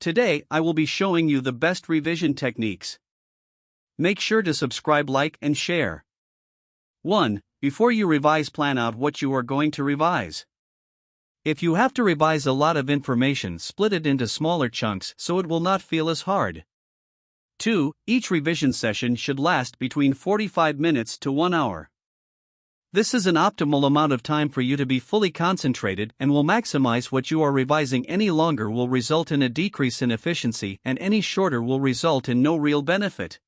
Today I will be showing you the best revision techniques. Make sure to subscribe, like, and share. 1. Before you revise, plan out what you are going to revise. If you have to revise a lot of information, split it into smaller chunks so it will not feel as hard. 2. Each revision session should last between 45 minutes to 1 hour. This is an optimal amount of time for you to be fully concentrated and will maximize what you are revising. Any longer will result in a decrease in efficiency, and any shorter will result in no real benefit.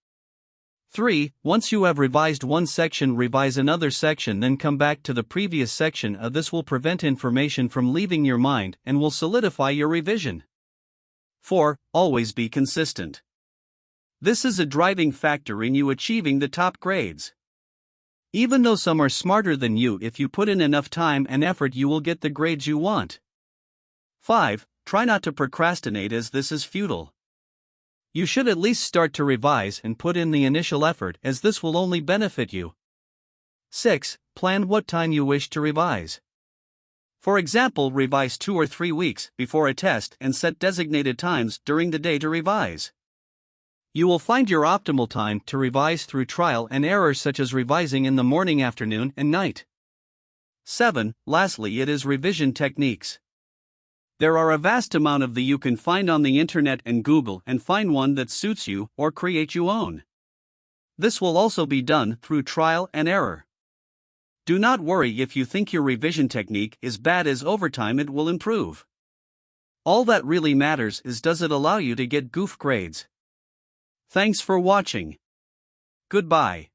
3. Once you have revised one section, revise another section, then come back to the previous section. This will prevent information from leaving your mind and will solidify your revision. 4. Always be consistent. This is a driving factor in you achieving the top grades. Even though some are smarter than you, if you put in enough time and effort, you will get the grades you want. 5. Try not to procrastinate, as this is futile. You should at least start to revise and put in the initial effort, as this will only benefit you. 6. Plan what time you wish to revise. For example, revise 2 or 3 weeks before a test and set designated times during the day to revise. You will find your optimal time to revise through trial and error, such as revising in the morning, afternoon, and night. 7. Lastly, it is revision techniques. There are a vast amount of them you can find on the internet and Google, and find one that suits you or create your own. This will also be done through trial and error. Do not worry if you think your revision technique is bad, as over time it will improve. All that really matters is, does it allow you to get goof grades? Thanks for watching. Goodbye.